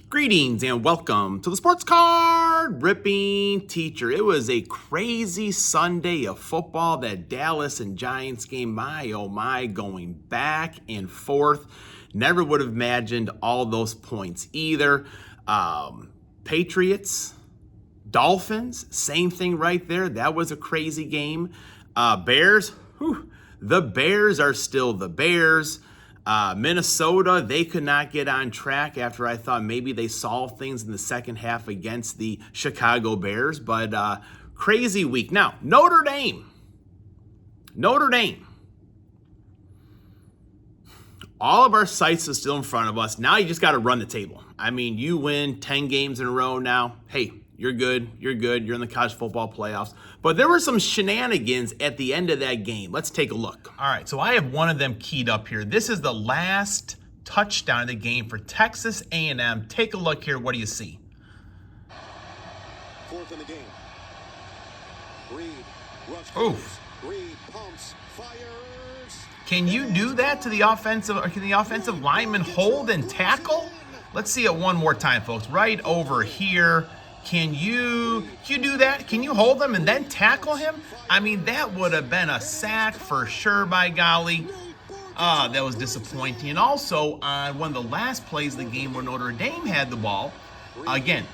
Greetings and welcome to the Sports Card Ripping Teacher. It was a crazy Sunday of football, that Dallas and Giants game. My, oh my, going back and forth. Never would have imagined all those points either. Patriots, Dolphins, same thing right there. That was a crazy game. Bears, the Bears are still the Bears. Minnesota, they could not get on track after I thought maybe they solved things in the second half against the Chicago Bears, but crazy week. Now, Notre Dame. All of our sights are still in front of us. Now you just got to run the table. I mean, you win 10 games in a row now. Hey, you're good. You're in the college football playoffs. But there were some shenanigans at the end of that game. Let's take a look. All right, so I have one of them keyed up here. This is the last touchdown of the game for Texas A&M. Take a look here. What do you see? Fourth in the game. Reed, Oof. Reed pumps, fires. Can you do that to the offensive, or can the offensive lineman hold and tackle? Let's see it one more time, folks. Right over here. Can you do that? Can you hold him and then tackle him? I mean, that would have been a sack for sure, by golly. That was disappointing. And also, on one of the last plays of the game where Notre Dame had the ball, again,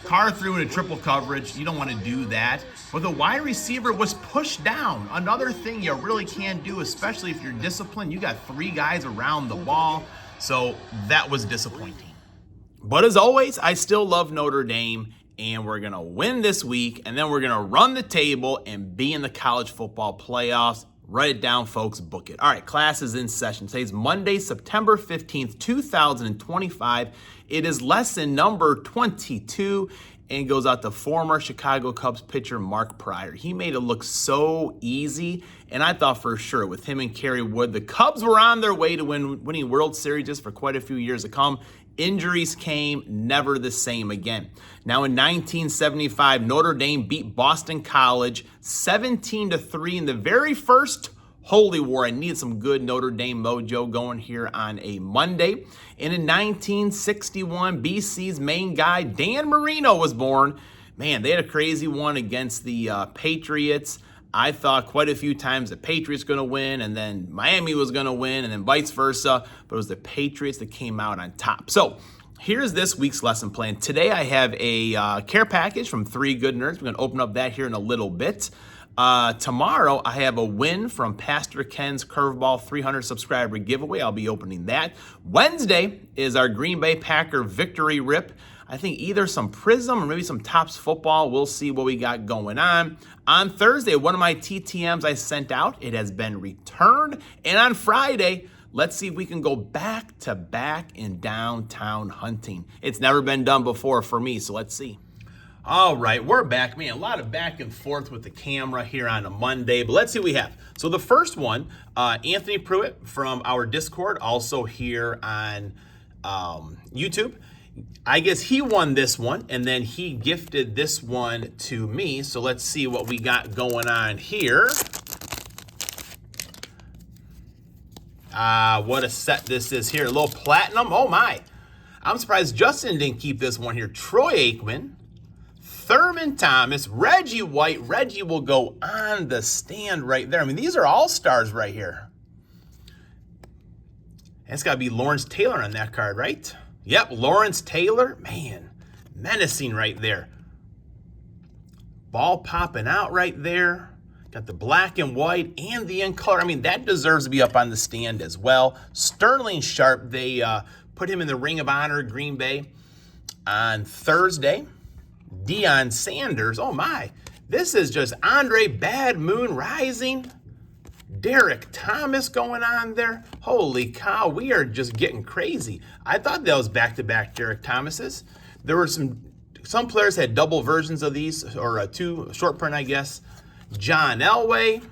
Carr threw into triple coverage. You don't want to do that. But the wide receiver was pushed down. Another thing you really can't do, especially if you're disciplined. You got three guys around the ball. So that was disappointing. But as always, I still love Notre Dame. And we're going to win this week, and then we're going to run the table and be in the college football playoffs. Write it down, folks. Book it. All right, class is in session. Today's Monday, September 15th, 2025. It is lesson number 22, and goes out to former Chicago Cubs pitcher Mark Pryor. He made it look so easy, and I thought for sure with him and Kerry Wood, the Cubs were on their way to winning World Series for quite a few years to come. Injuries came, never the same again. Now in 1975, Notre Dame beat Boston College 17-3 in the very first Holy War. I needed some good Notre Dame mojo going here on a Monday. And in 1961, BC's main guy, Dan Marino, was born. Man, they had a crazy one against the Patriots. I thought quite a few times the Patriots going to win, and then Miami was going to win, and then vice versa. But it was the Patriots that came out on top. So here's this week's lesson plan. Today I have a care package from 3 Good Nerds. We're going to open up that here in a little bit. Tomorrow I have a win from Pastor Ken's Curveball 300 subscriber giveaway. I'll be opening that. Wednesday is our Green Bay Packer victory rip. I think either some Prism or maybe some Topps football. We'll see what we got going on. On Thursday, one of my TTMs I sent out, it has been returned. And on Friday, let's see if we can go back to back in downtown hunting. It's never been done before for me, so let's see. All right, we're back. Man, a lot of back and forth with the camera here on a Monday, but let's see what we have. So the first one, Anthony Pruitt from our Discord, also here on YouTube. I guess he won this one, and then he gifted this one to me. So let's see what we got going on here. What a set this is here. A little platinum. Oh, my. I'm surprised Justin didn't keep this one here. Troy Aikman, Thurman Thomas, Reggie White. Reggie will go on the stand right there. I mean, these are all-stars right here. And it's got to be Lawrence Taylor on that card, right? Yep, Lawrence Taylor, man, menacing right there. Ball popping out right there. Got the black and white and the in color. I mean, that deserves to be up on the stand as well. Sterling Sharp, they put him in the Ring of Honor, Green Bay. On Thursday, Deion Sanders, oh my. This is just Andre Bad Moon Rising. Derek Thomas going on there. Holy cow, we are just getting crazy. I thought that was back-to-back Derek Thomases. There were some players had double versions of these, or 2 short print, I guess. John Elway,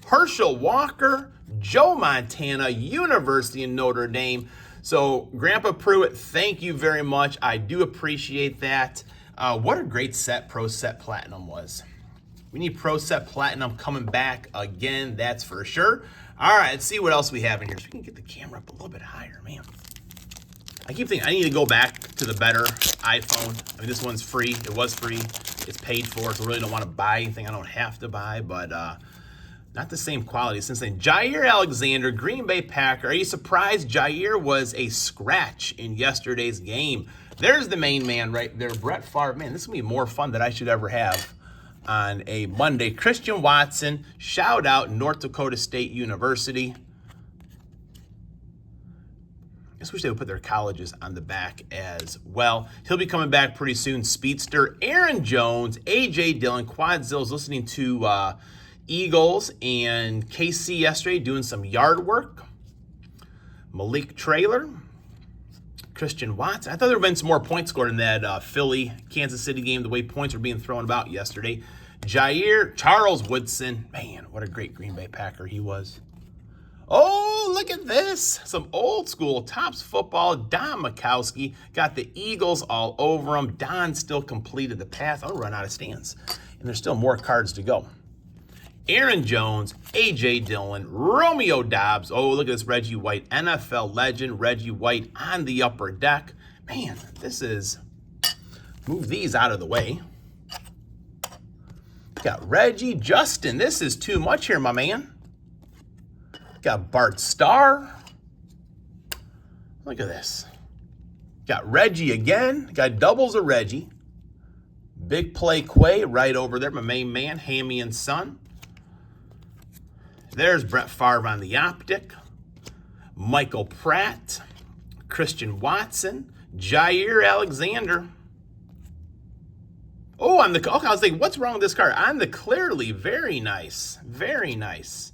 Herschel Walker, Joe Montana, University of Notre Dame. So, Grandpa Pruitt, thank you very much. I do appreciate that. What a great set Pro Set Platinum was. We need Pro Set Platinum coming back again, that's for sure. All right, let's see what else we have in here. So we can get the camera up a little bit higher, man. I keep thinking I need to go back to the better iPhone. I mean, this one's free. It was free. It's paid for, so I really don't want to buy anything I don't have to buy, but not the same quality. Since then, Jair Alexander, Green Bay Packer. Are you surprised Jair was a scratch in yesterday's game? There's the main man right there, Brett Favre. Man, this is going to be more fun than I should ever have on a Monday. Christian Watson, shout out North Dakota State University. I just wish they would put their colleges on the back as well. He'll be coming back pretty soon. Speedster, Aaron Jones, A.J. Dillon, Quadzills listening to Eagles and KC yesterday doing some yard work. Malik Traylor, Christian Watson. I thought there would have been some more points scored in that Philly-Kansas City game, the way points were being thrown about yesterday. Jair, Charles Woodson. Man, what a great Green Bay Packer he was. Oh, look at this. Some old school Topps football. Don Mikowski got the Eagles all over him. Don still completed the pass. I'll run out of stands. And there's still more cards to go. Aaron Jones, A.J. Dillon, Romeo Doubs. Oh, look at this Reggie White, NFL legend Reggie White on the upper deck. Man, this is, move these out of the way. Got Reggie, Justin. This is too much here, my man. Got Bart Starr. Look at this. Got Reggie again. Got doubles of Reggie. Big play Quay right over there, my main man, Hammy and Son. There's Brett Favre on the optic. Michael Pratt. Christian Watson. Jair Alexander. Oh, I was thinking, what's wrong with this card? On the clearly, very nice. Very nice.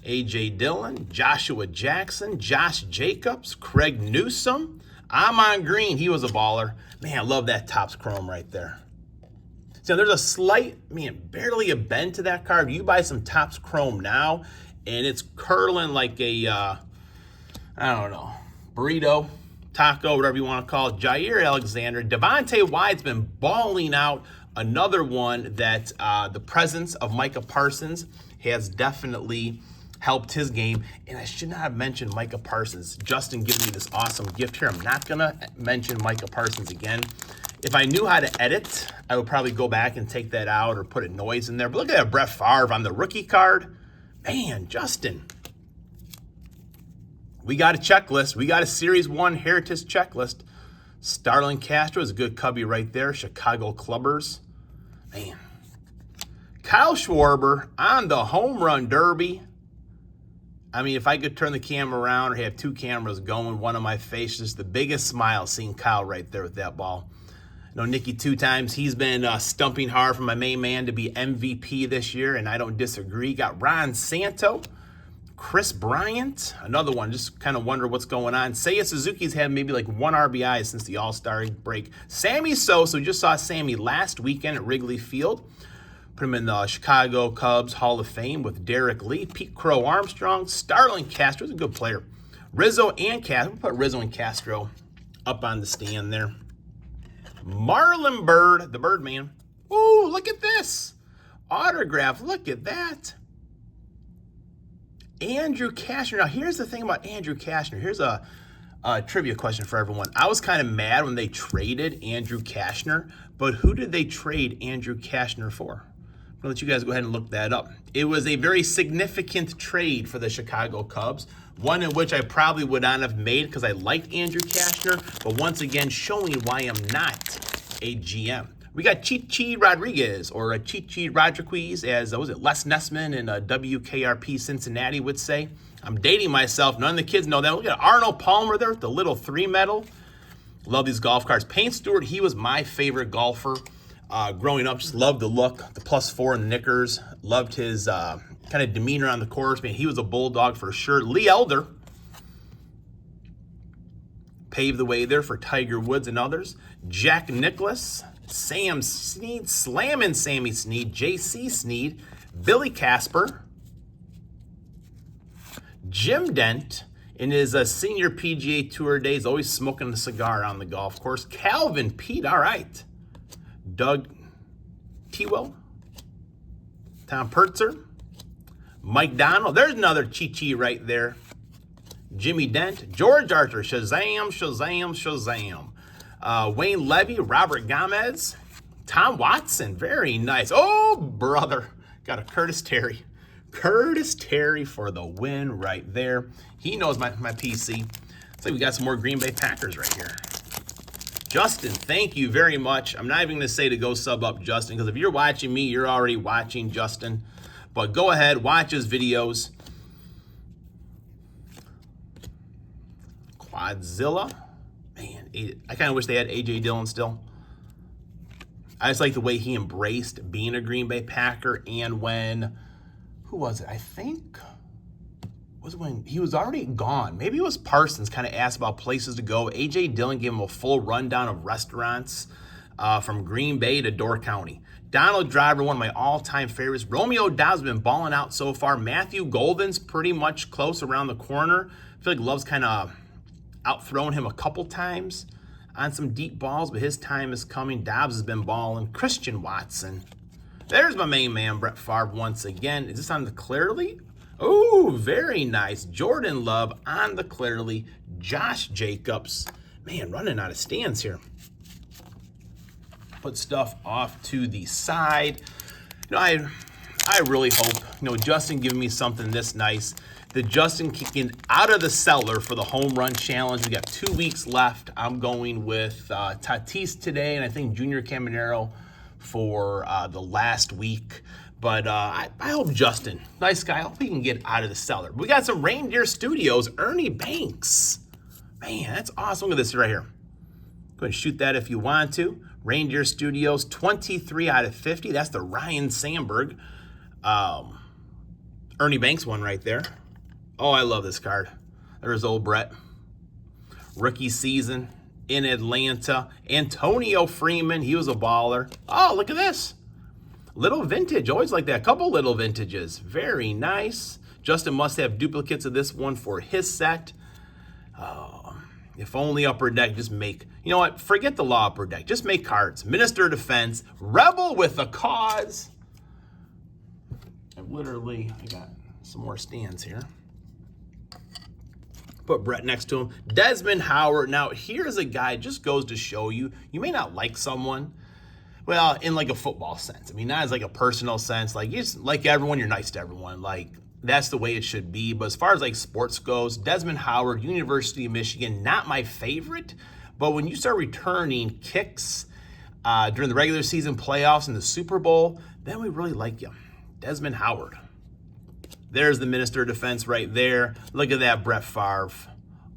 A.J. Dillon, Joshua Jackson, Josh Jacobs, Craig Newsome. Amon Green, he was a baller. Man, I love that Topps Chrome right there. So there's a slight, barely a bend to that card. You buy some Topps Chrome now, and it's curling like a, I don't know, burrito, taco, whatever you want to call it. Jair Alexander. Devontae Wyatt's been balling out. Another one that the presence of Micah Parsons has definitely helped his game. And I should not have mentioned Micah Parsons. Justin giving me this awesome gift here. I'm not going to mention Micah Parsons again. If I knew how to edit, I would probably go back and take that out or put a noise in there. But look at that Brett Favre on the rookie card. Man, Justin. We got a checklist. We got a Series 1 Heritage checklist. Starlin Castro is a good cubby right there. Chicago Clubbers. Man. Kyle Schwarber on the home run derby. I mean, if I could turn the camera around or have two cameras going, one on my face, just the biggest smile seeing Kyle right there with that ball. I know Nicky 2 times. He's been stumping hard for my main man to be MVP this year, and I don't disagree. Got Ron Santo, Chris Bryant, another one. Just kind of wonder what's going on. Seiya Suzuki's had maybe like 1 RBI since the All-Star break. Sammy Sosa, we just saw Sammy last weekend at Wrigley Field. Put him in the Chicago Cubs Hall of Fame with Derek Lee, Pete Crow Armstrong, Starlin Castro's a good player. Rizzo and Castro. We'll put Rizzo and Castro up on the stand there. Marlon Byrd, the Birdman. Ooh, look at this. Autograph, look at that. Andrew Kashner. Now, here's the thing about Andrew Kashner. Here's a trivia question for everyone. I was kind of mad when they traded Andrew Kashner, but who did they trade Andrew Kashner for? I'm going to let you guys go ahead and look that up. It was a very significant trade for the Chicago Cubs, one in which I probably would not have made because I liked Andrew Kashner, but once again, showing why I'm not a GM. We got Chichi Rodriguez, or Chichi Rodriguez, as was it Les Nessman and WKRP Cincinnati would say. I'm dating myself. None of the kids know that. Look at Arnold Palmer there with the little 3 medal. Love these golf cards. Payne Stewart, he was my favorite golfer growing up. Just loved the look, the +4 in the knickers. Loved his kind of demeanor on the course. Man, he was a bulldog for sure. Lee Elder paved the way there for Tiger Woods and others. Jack Nicklaus, Sam Snead, Slammin' Sammy Snead, J.C. Snead, Billy Casper, Jim Dent in his senior PGA Tour days, always smoking a cigar on the golf course. Calvin Pete, all right. Doug Tewell, Tom Pertzer, Mike Donald. There's another Chi-Chi right there. Jimmy Dent, George Archer, Shazam, Shazam, Shazam. Wayne Levy, Robert Gomez, Tom Watson, very nice. Oh, brother, got a Curtis Terry. Curtis Terry for the win right there. He knows my PC. Looks like we got some more Green Bay Packers right here. Justin, thank you very much. I'm not even going to say to go sub up Justin, because if you're watching me, you're already watching Justin. But go ahead, watch his videos. Quadzilla. Man, I kind of wish they had A.J. Dillon still. I just like the way he embraced being a Green Bay Packer. And when, who was it? I think was when he was already gone. Maybe it was Parsons kind of asked about places to go. A.J. Dillon gave him a full rundown of restaurants from Green Bay to Door County. Donald Driver, one of my all-time favorites. Romeo Dobbs been balling out so far. Matthew Golden's pretty much close around the corner. I feel like Love's kind of outthrown him a couple times on some deep balls, but his time is coming. Dobbs has been balling. Christian Watson. There's my main man, Brett Favre, once again. Is this on the Clearly? Oh, very nice. Jordan Love on the Clearly. Josh Jacobs. Man, running out of stands here. Put stuff off to the side. You know, I really hope, Justin giving me something this nice. The Justin kicking out of the cellar for the home run challenge. We got 2 weeks left. I'm going with Tatis today, and I think Junior Caminero for the last week. But I hope Justin, nice guy, I hope he can get out of the cellar. We got some Reindeer Studios, Ernie Banks. Man, that's awesome. Look at this right here. Go ahead and shoot that if you want to. Reindeer Studios, 23 out of 50. That's the Ryan Sandberg. Ernie Banks one right there. Oh, I love this card. There's old Brett. Rookie season in Atlanta. Antonio Freeman, he was a baller. Oh, look at this. Little vintage, always like that. Couple little vintages. Very nice. Justin must have duplicates of this one for his set. If only Upper Deck just make, you know what? Forget the law Upper Deck. Just make cards. Minister of Defense. Rebel with a cause. I got some more stands here. Put Brett next to him. Desmond Howard. Now, here's a guy, just goes to show you, you may not like someone, well, in like a football sense. I mean, not as like a personal sense. Like, you just like everyone, you're nice to everyone. Like, that's the way it should be. But as far as like sports goes, Desmond Howard, University of Michigan, not my favorite. But when you start returning kicks during the regular season playoffs and the Super Bowl, then we really like you. Desmond Howard. There's the Minister of Defense right there. Look at that, Brett Favre.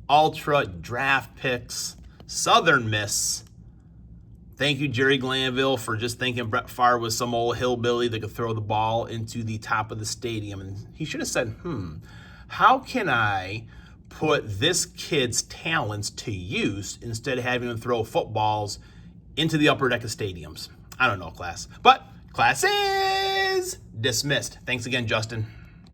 Ultra draft picks. Southern Miss. Thank you, Jerry Glanville, for just thinking Brett Favre was some old hillbilly that could throw the ball into the top of the stadium. And he should have said, how can I put this kid's talents to use instead of having him throw footballs into the upper deck of stadiums? I don't know, class. But class is dismissed. Thanks again, Justin.